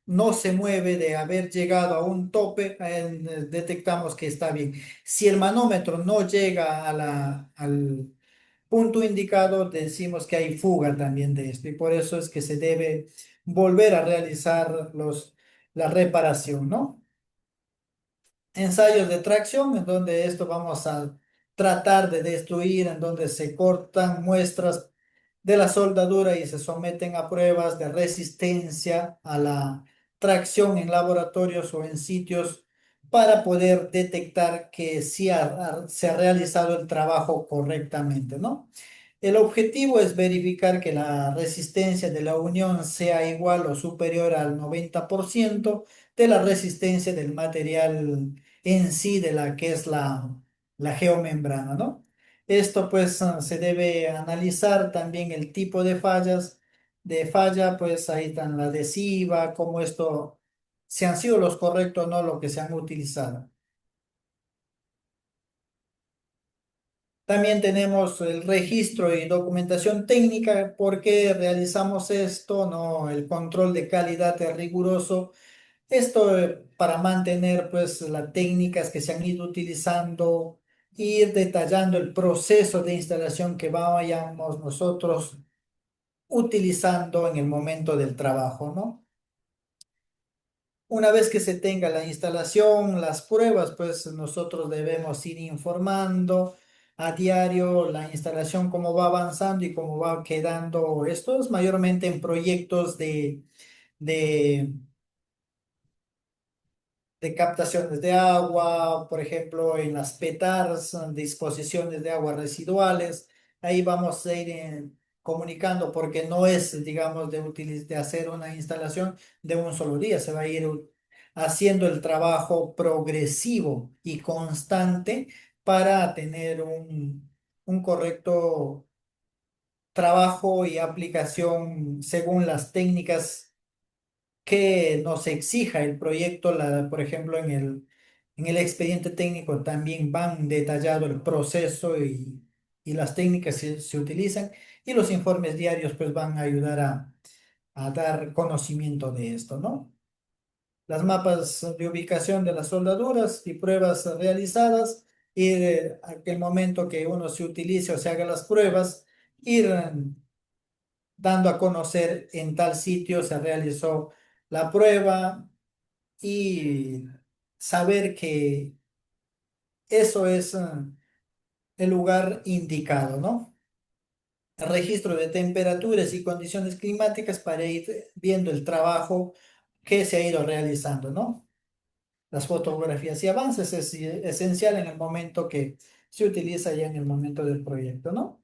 no se mueve de haber llegado a un tope, detectamos que está bien. Si el manómetro no llega a al punto indicado, decimos que hay fuga también de esto y por eso es que se debe volver a realizar la reparación, ¿no? Ensayos de tracción, en donde esto vamos a tratar de destruir, en donde se cortan muestras de la soldadura y se someten a pruebas de resistencia a la tracción en laboratorios o en sitios para poder detectar que sí se ha realizado el trabajo correctamente, ¿no? El objetivo es verificar que la resistencia de la unión sea igual o superior al 90% de la resistencia del material en sí de la que es la geomembrana, ¿no? Esto pues se debe analizar también el tipo de fallas, de falla, pues ahí están la adhesiva, cómo esto, si han sido los correctos o no lo que se han utilizado. También tenemos el registro y documentación técnica. ¿Por qué realizamos esto? ¿No? El control de calidad es riguroso. Esto para mantener pues las técnicas que se han ido utilizando, ir detallando el proceso de instalación que vayamos nosotros utilizando en el momento del trabajo, ¿no? Una vez que se tenga la instalación, las pruebas, pues nosotros debemos ir informando a diario la instalación, cómo va avanzando y cómo va quedando. Esto es mayormente en proyectos de de captaciones de agua, por ejemplo, en las PETARs, disposiciones de aguas residuales. Ahí vamos a ir comunicando porque no es, digamos, de hacer una instalación de un solo día, se va a ir haciendo el trabajo progresivo y constante para tener un correcto trabajo y aplicación según las técnicas que nos exija el proyecto. Por ejemplo, en el expediente técnico también van detallado el proceso y las técnicas que se utilizan, y los informes diarios pues van a ayudar a dar conocimiento de esto, ¿no? Las mapas de ubicación de las soldaduras y pruebas realizadas, y de aquel momento que uno se utilice o se haga las pruebas, ir dando a conocer en tal sitio se realizó la prueba, y saber que eso es el lugar indicado, ¿no? El registro de temperaturas y condiciones climáticas para ir viendo el trabajo que se ha ido realizando, ¿no? Las fotografías y avances es esencial en el momento que se utiliza ya en el momento del proyecto, ¿no?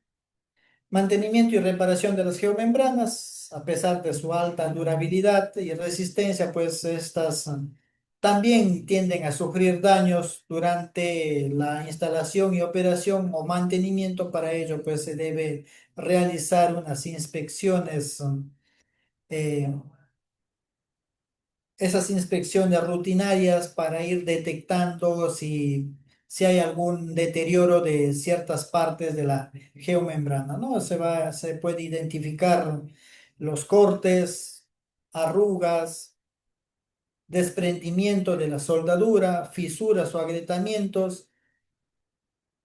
Mantenimiento y reparación de las geomembranas, a pesar de su alta durabilidad y resistencia, pues estas también tienden a sufrir daños durante la instalación y operación o mantenimiento. Para ello, pues se debe realizar unas inspecciones, eh, esas inspecciones rutinarias para ir detectando si hay algún deterioro de ciertas partes de la geomembrana, ¿no? Se puede identificar los cortes, arrugas, desprendimiento de la soldadura, fisuras o agrietamientos,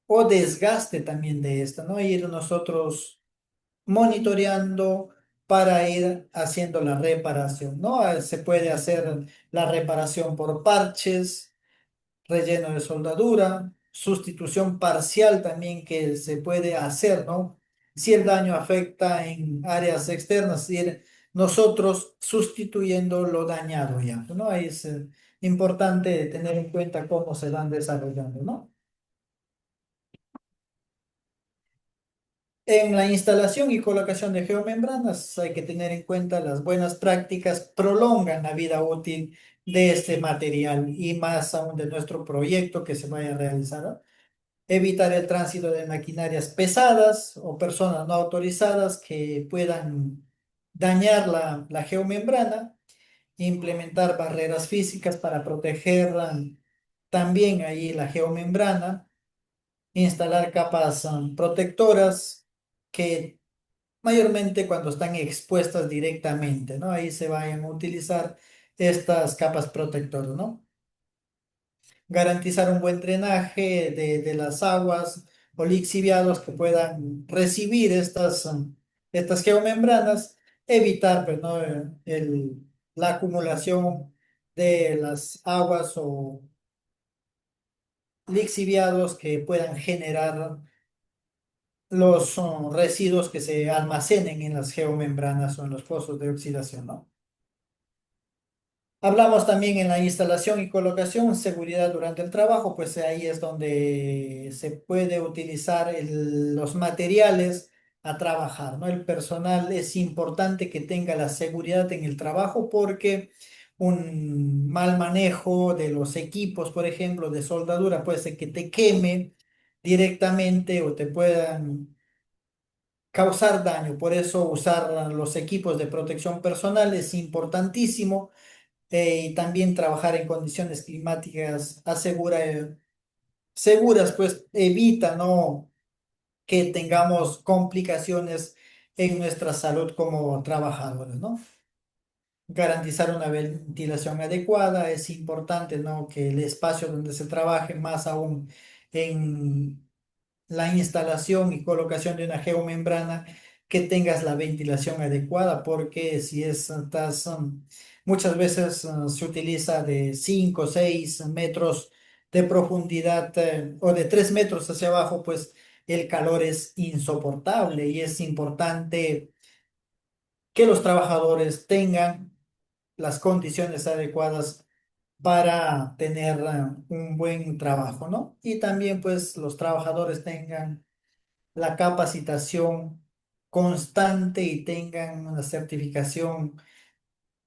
o desgaste también de esta, ¿no? Ir nosotros monitoreando para ir haciendo la reparación, ¿no? Se puede hacer la reparación por parches, relleno de soldadura, sustitución parcial también que se puede hacer, ¿no? Si el daño afecta en áreas externas, ir nosotros sustituyendo lo dañado ya, ¿no? Ahí es importante tener en cuenta cómo se van desarrollando, ¿no? En la instalación y colocación de geomembranas hay que tener en cuenta las buenas prácticas prolongan la vida útil de este material, y más aún de nuestro proyecto que se vaya a realizar, ¿no? Evitar el tránsito de maquinarias pesadas o personas no autorizadas que puedan dañar la geomembrana. Implementar barreras físicas para proteger también ahí la geomembrana. Instalar capas protectoras que mayormente cuando están expuestas directamente, ¿no? Ahí se vayan a utilizar estas capas protectoras, ¿no? Garantizar un buen drenaje de las aguas o lixiviados que puedan recibir estas geomembranas. Evitar, pues, ¿no? La acumulación de las aguas o lixiviados que puedan generar los residuos que se almacenen en las geomembranas o en los pozos de oxidación, ¿no? Hablamos también en la instalación y colocación, seguridad durante el trabajo, pues ahí es donde se puede utilizar los materiales a trabajar, ¿no? El personal es importante que tenga la seguridad en el trabajo, porque un mal manejo de los equipos, por ejemplo, de soldadura, puede ser que te queme directamente o te puedan causar daño. Por eso usar los equipos de protección personal es importantísimo, y también trabajar en condiciones climáticas seguras, pues evita, ¿no? Que tengamos complicaciones en nuestra salud como trabajadores, ¿no? Garantizar una ventilación adecuada es importante, ¿no? Que el espacio donde se trabaje, más aún en la instalación y colocación de una geomembrana, que tengas la ventilación adecuada, porque si estás, muchas veces se utiliza de 5 o 6 metros de profundidad, o de 3 metros hacia abajo, pues el calor es insoportable, y es importante que los trabajadores tengan las condiciones adecuadas para tener un buen trabajo, ¿no? Y también pues los trabajadores tengan la capacitación constante y tengan una certificación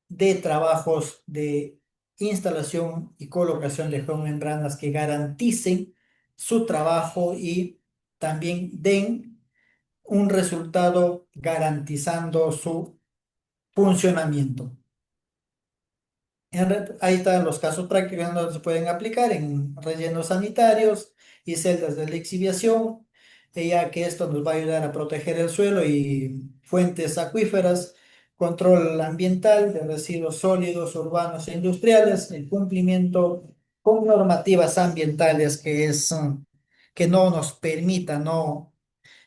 de trabajos de instalación y colocación de geomembranas que garanticen su trabajo y también den un resultado garantizando su funcionamiento. Ahí están los casos prácticos en donde se pueden aplicar en rellenos sanitarios y celdas de lixiviación, ya que esto nos va a ayudar a proteger el suelo y fuentes acuíferas, control ambiental de residuos sólidos urbanos e industriales, el cumplimiento con normativas ambientales que no nos permita no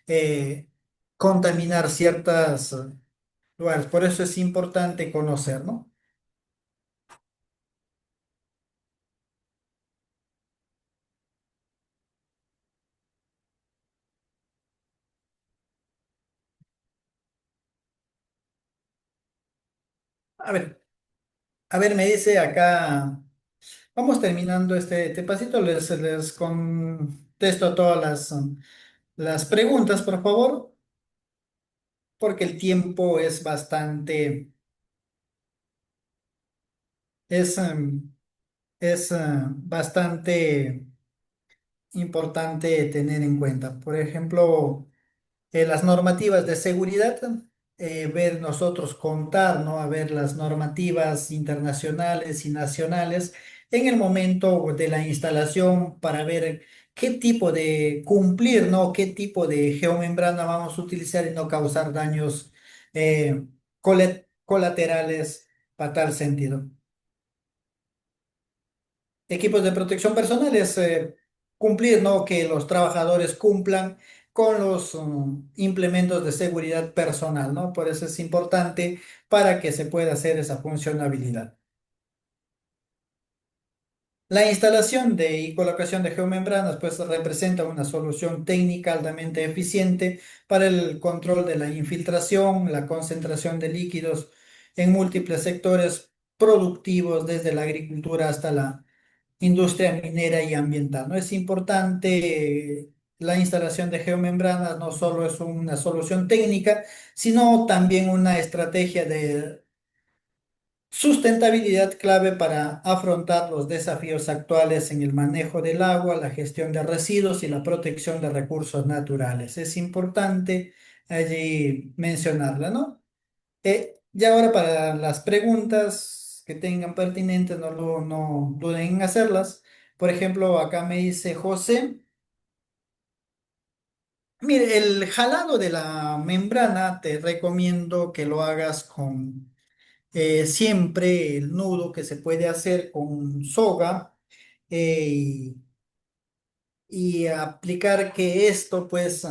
eh, contaminar ciertos lugares. Por eso es importante conocer, ¿no? A ver. A ver, me dice acá, vamos terminando este pasito, les contesto todas las preguntas, por favor, porque el tiempo es es, em, bastante importante tener en cuenta. Por ejemplo, las normativas de seguridad, ver nosotros contar, ¿no? A ver las normativas internacionales y nacionales en el momento de la instalación para ver qué tipo de cumplir, ¿no? Qué tipo de geomembrana vamos a utilizar y no causar daños colaterales para tal sentido. Equipos de protección personal es cumplir, ¿no? Que los trabajadores cumplan con los implementos de seguridad personal, ¿no? Por eso es importante para que se pueda hacer esa funcionalidad. La instalación y colocación de geomembranas pues representa una solución técnica altamente eficiente para el control de la infiltración, la concentración de líquidos en múltiples sectores productivos, desde la agricultura hasta la industria minera y ambiental, ¿no? Es importante la instalación de geomembranas, no solo es una solución técnica, sino también una estrategia de sustentabilidad clave para afrontar los desafíos actuales en el manejo del agua, la gestión de residuos y la protección de recursos naturales. Es importante allí mencionarla, ¿no? Y ahora para las preguntas que tengan pertinentes, no duden en hacerlas. Por ejemplo, acá me dice José, mire, el jalado de la membrana te recomiendo que lo hagas con siempre el nudo que se puede hacer con soga. eh, y aplicar que esto, pues,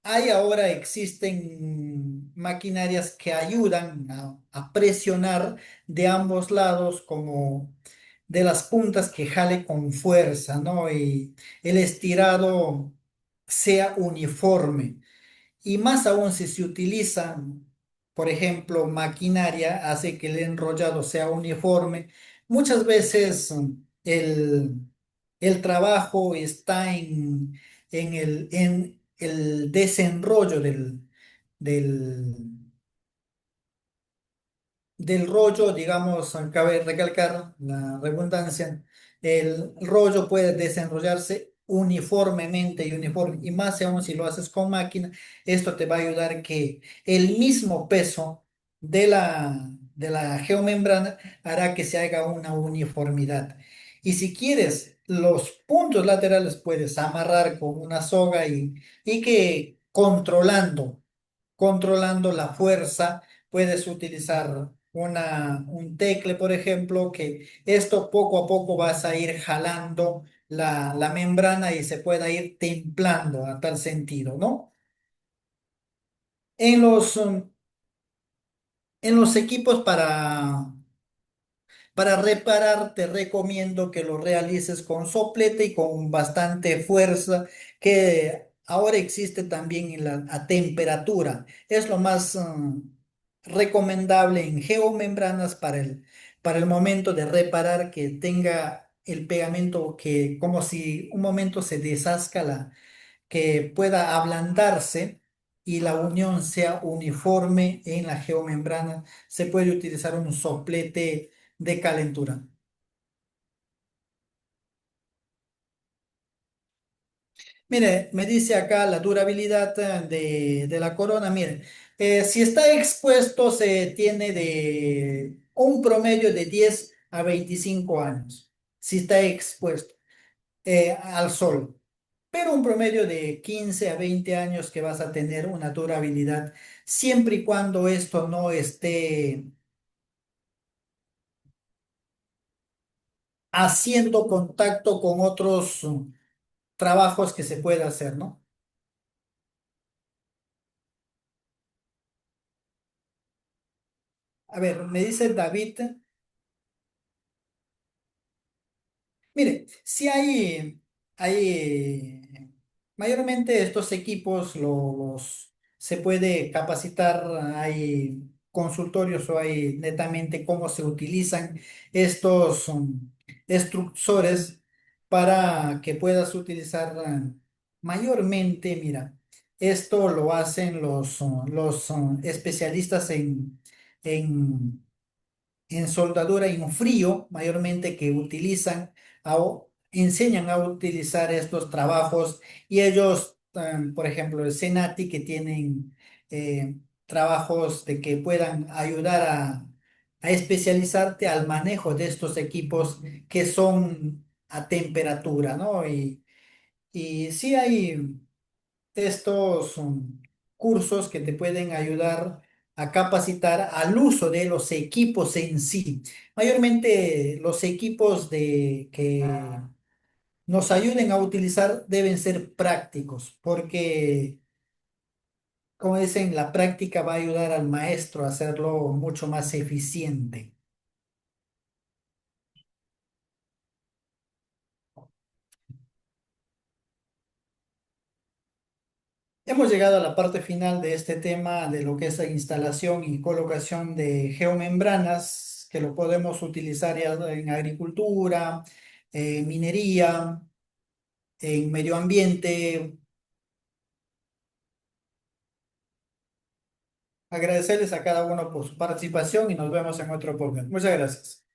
hay ahora existen maquinarias que ayudan a presionar de ambos lados, como de las puntas que jale con fuerza, ¿no? Y el estirado sea uniforme. Y más aún si se utiliza, por ejemplo, maquinaria, hace que el enrollado sea uniforme. Muchas veces el trabajo está en el desenrollo del, del rollo, digamos, cabe recalcar la redundancia, el rollo puede desenrollarse uniformemente y más aún si lo haces con máquina, esto te va a ayudar que el mismo peso de la geomembrana hará que se haga una uniformidad. Y si quieres, los puntos laterales puedes amarrar con una soga y que controlando la fuerza, puedes utilizar un tecle, por ejemplo, que esto poco a poco vas a ir jalando la membrana y se pueda ir templando a tal sentido, ¿no? En en los equipos para reparar, te recomiendo que lo realices con soplete y con bastante fuerza, que ahora existe también en a temperatura. Es lo más recomendable en geomembranas para el momento de reparar que tenga el pegamento que como si un momento se deshazca que pueda ablandarse y la unión sea uniforme en la geomembrana, se puede utilizar un soplete de calentura. Mire, me dice acá la durabilidad de la corona. Mire, si está expuesto, se tiene de un promedio de 10 a 25 años. Si está expuesto al sol. Pero un promedio de 15 a 20 años que vas a tener una durabilidad, siempre y cuando esto no esté haciendo contacto con otros trabajos que se puede hacer, ¿no? A ver, me dice David. Mire, si mayormente estos equipos se puede capacitar, hay consultorios o hay netamente cómo se utilizan estos extrusores para que puedas utilizar mayormente, mira, esto lo hacen los especialistas en soldadura en frío, mayormente que utilizan o enseñan a utilizar estos trabajos y ellos, por ejemplo, el Senati, que tienen trabajos de que puedan ayudar a especializarte al manejo de estos equipos que son a temperatura, ¿no? Y sí hay estos cursos que te pueden ayudar a capacitar al uso de los equipos en sí. Mayormente los equipos que nos ayuden a utilizar deben ser prácticos, porque, como dicen, la práctica va a ayudar al maestro a hacerlo mucho más eficiente. Hemos llegado a la parte final de este tema de lo que es la instalación y colocación de geomembranas, que lo podemos utilizar ya en agricultura, en minería, en medio ambiente. Agradecerles a cada uno por su participación y nos vemos en otro podcast. Muchas gracias.